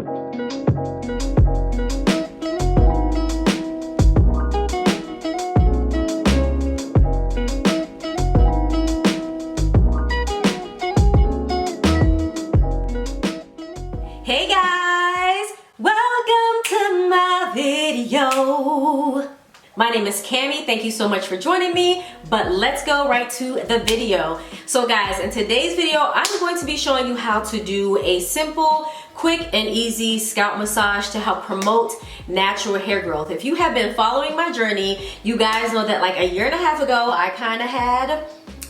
Hey guys, welcome to my video. My name is Cammy. Thank you so much for joining me, but let's go right to the video. So guys, in today's video, I'm going to be showing you how to do a simple, quick and easy scalp massage to help promote natural hair growth. If you have been following my journey, you guys know that like a year and a half ago, I kind of had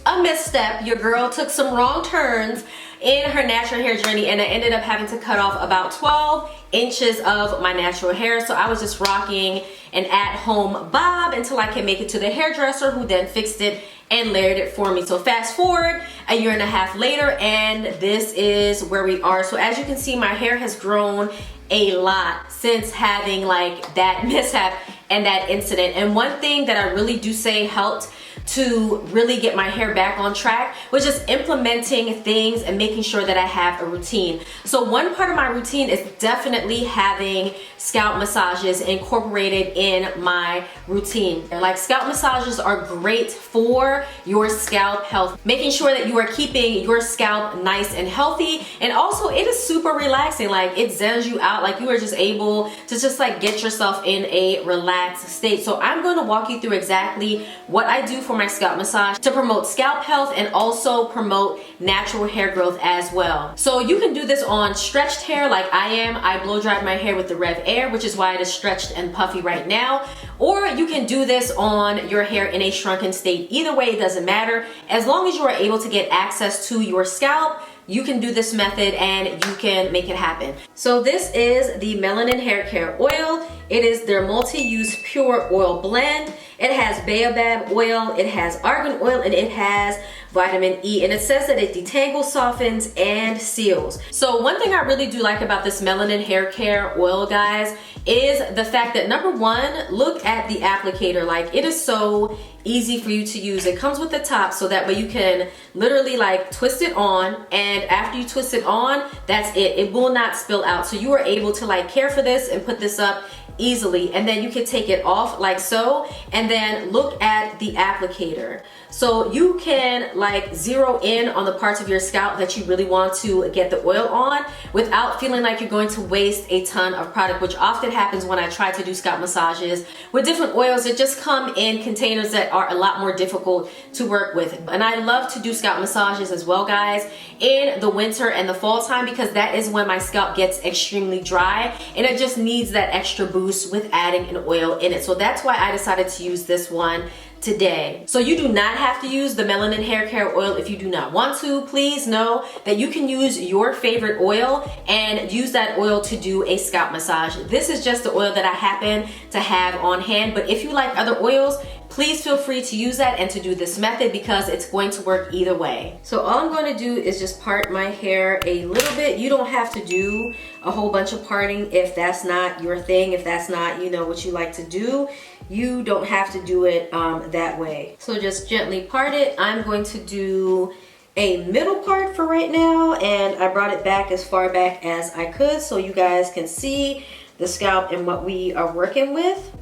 a misstep. Your girl took some wrong turns in her natural hair journey, and I ended up having to cut off about 12 inches of my natural hair. So I was just rocking an at-home bob until I could make it to the hairdresser, who then fixed it and layered it for me. So fast forward a year and a half later, and this is where we are. So as you can see, my hair has grown a lot since having like that mishap and that incident. And one thing that I really do say helped to really get my hair back on track was just implementing things and making sure that I have a routine. So one part of my routine is definitely having scalp massages incorporated in my routine. Like, scalp massages are great for your scalp health, making sure that you are keeping your scalp nice and healthy. And also it is super relaxing. Like, it zens you out. Like, you are just able to just like get yourself in a relaxed state. So I'm going to walk you through exactly what I do for my scalp massage to promote scalp health and also promote natural hair growth as well. So you can do this on stretched hair like I am. I blow dried my hair with the Rev Air, which is why it is stretched and puffy right now. Or you can do this on your hair in a shrunken state. Either way, it doesn't matter. As long as you are able to get access to your scalp, you can do this method and you can make it happen. So this is the Melanin Hair Care Oil. It is their multi-use pure oil blend. It has baobab oil, it has argan oil, and it has vitamin E. And it says that it detangles, softens, and seals. So one thing I really do like about this Melanin Hair Care Oil, guys, is the fact that, number one, look at the applicator. Like, it is so easy for you to use. It comes with the top, so that way you can literally like twist it on, and after you twist it on, that's it. It will not spill out. So you are able to like care for this and put this up easily, and then you can take it off like so, and then look at the applicator. So you can like zero in on the parts of your scalp that you really want to get the oil on without feeling like you're going to waste a ton of product, which often happens when I try to do scalp massages with different oils that just come in containers that are a lot more difficult to work with. And I love to do scalp massages as well, guys, in the winter and the fall time, because that is when my scalp gets extremely dry and it just needs that extra boost with adding an oil in it. So that's why I decided to use this one today. So you do not have to use the Melanin Hair Care Oil if you do not want to. Please know that you can use your favorite oil and use that oil to do a scalp massage. This is just the oil that I happen to have on hand, but if you like other oils, please feel free to use that and to do this method, because it's going to work either way. So all I'm going to do is just part my hair a little bit. You don't have to do a whole bunch of parting if that's not your thing, if that's not, you know, what you like to do. You don't have to do it that way. So just gently part it. I'm going to do a middle part for right now, and I brought it back as far back as I could so you guys can see the scalp and what we are working with.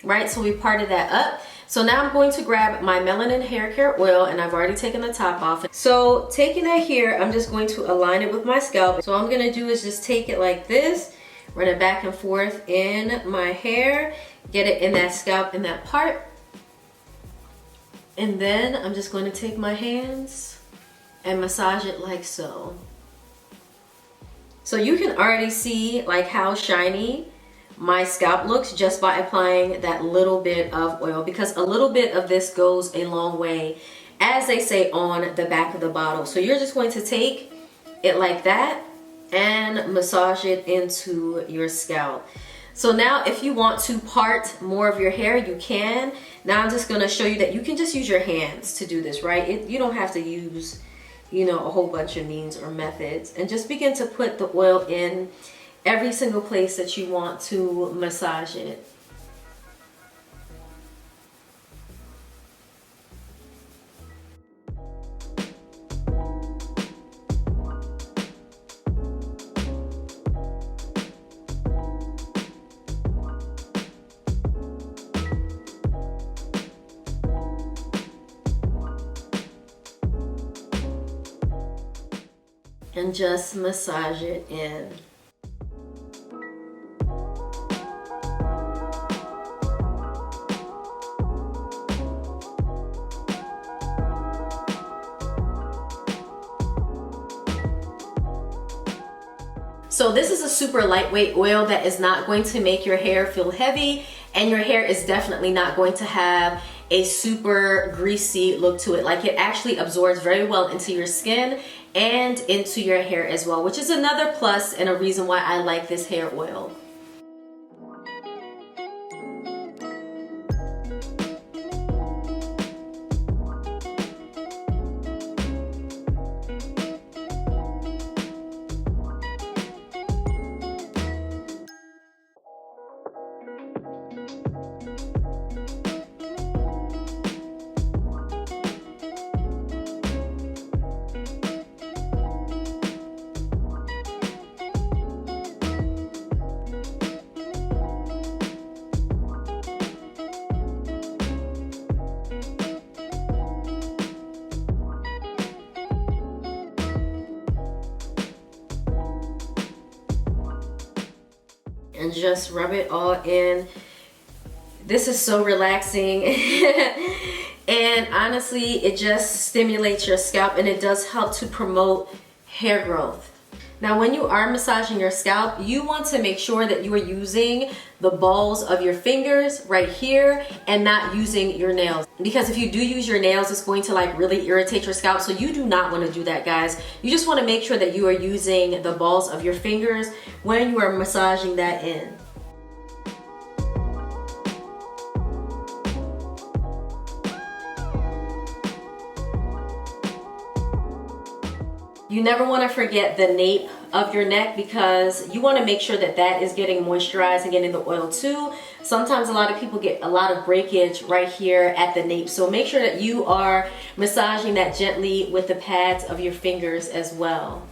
Right, so we parted that up. So now I'm going to grab my Melanin Hair Care Oil, and I've already taken the top off. So taking it here, I'm just going to align it with my scalp. So all I'm gonna do is just take it like this, run it back and forth in my hair, get it in that scalp, in that part. And then I'm just going to take my hands and massage it like so. So you can already see like how shiny my scalp looks just by applying that little bit of oil, because a little bit of this goes a long way, as they say on the back of the bottle. So you're just going to take it like that and massage it into your scalp. So now if you want to part more of your hair, you can. Now I'm just going to show you that you can just use your hands to do this, right? You don't have to use, you know, a whole bunch of means or methods, and just begin to put the oil in every single place that you want to massage it. and just massage it in. So this is a super lightweight oil that is not going to make your hair feel heavy, and your hair is definitely not going to have a super greasy look to it. Like, it actually absorbs very well into your skin and into your hair as well, which is another plus and a reason why I like this hair oil. And just rub it all in. This is so relaxing. And honestly, it just stimulates your scalp, and it does help to promote hair growth. Now, when you are massaging your scalp, you want to make sure that you are using the balls of your fingers right here and not using your nails. Because if you do use your nails, it's going to like really irritate your scalp. So you do not want to do that, guys. You just want to make sure that you are using the balls of your fingers when you are massaging that in. You never want to forget the nape of your neck, because you want to make sure that that is getting moisturized and getting the oil too. Sometimes a lot of people get a lot of breakage right here at the nape. So make sure that you are massaging that gently with the pads of your fingers as well.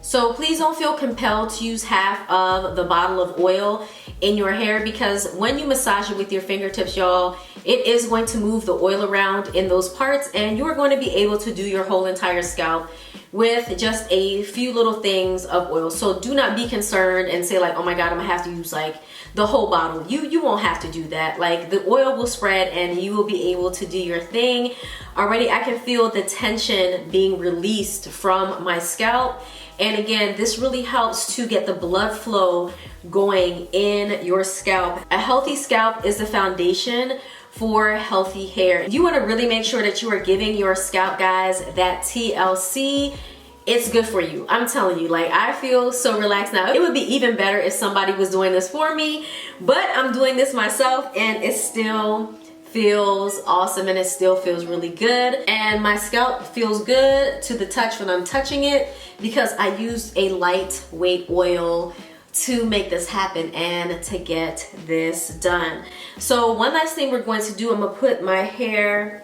So please don't feel compelled to use half of the bottle of oil in your hair, because when you massage it with your fingertips, y'all, it is going to move the oil around in those parts, and you are going to be able to do your whole entire scalp with just a few little things of oil. So do not be concerned and say like, oh my God, I'm gonna have to use like the whole bottle. You won't have to do that. Like, the oil will spread and you will be able to do your thing. Already I can feel the tension being released from my scalp. And again, this really helps to get the blood flow going in your scalp. A healthy scalp is the foundation for healthy hair. You want to really make sure that you are giving your scalp, guys, that TLC. It's good for you. I'm telling you, like, I feel so relaxed now. It would be even better if somebody was doing this for me, but I'm doing this myself, and it still feels awesome, and it still feels really good. And my scalp feels good to the touch when I'm touching it, because I used a lightweight oil to make this happen and to get this done. So one last thing we're going to do, I'm gonna put my hair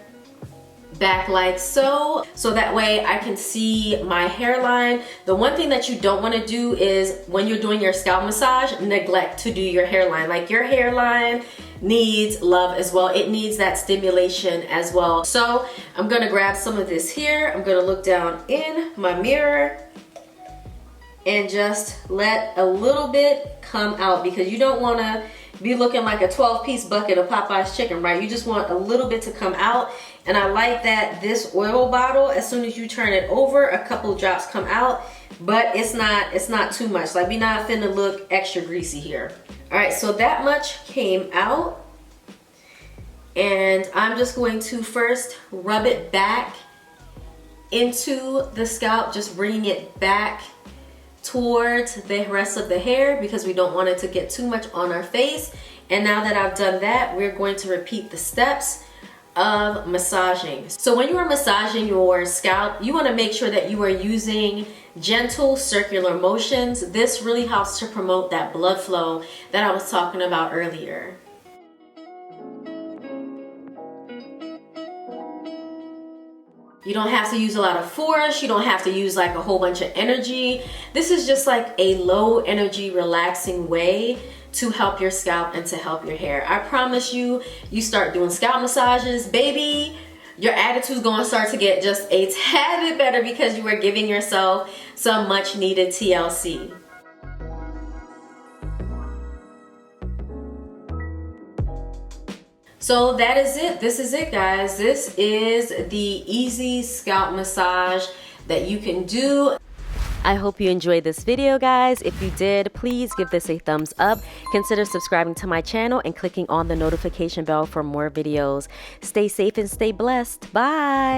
back like so that way I can see my hairline. The one thing that you don't want to do is, when you're doing your scalp massage, neglect to do your hairline. Like, your hairline needs love as well. It needs that stimulation as well. So I'm gonna grab some of this here. I'm gonna look down in my mirror and just let a little bit come out, because you don't want to be looking like a 12-piece bucket of Popeye's chicken, right? You just want a little bit to come out. And I like that this oil bottle, as soon as you turn it over, a couple drops come out, but it's not too much. Like, we're not finna look extra greasy here. All right, so that much came out, and I'm just going to first rub it back into the scalp, just bringing it back towards the rest of the hair, because we don't want it to get too much on our face. And now that I've done that, we're going to repeat the steps of massaging. So when you are massaging your scalp, you want to make sure that you are using gentle circular motions. This really helps to promote that blood flow that I was talking about earlier. You don't have to use a lot of force. You don't have to use like a whole bunch of energy. This is just like a low energy, relaxing way to help your scalp and to help your hair. I promise you, you start doing scalp massages, baby, your attitude's gonna start to get just a tad bit better because you are giving yourself some much needed TLC. So that is it. This is it, guys. This is the easy scalp massage that you can do. I hope you enjoyed this video, guys. If you did, please give this a thumbs up. Consider subscribing to my channel and clicking on the notification bell for more videos. Stay safe and stay blessed. Bye.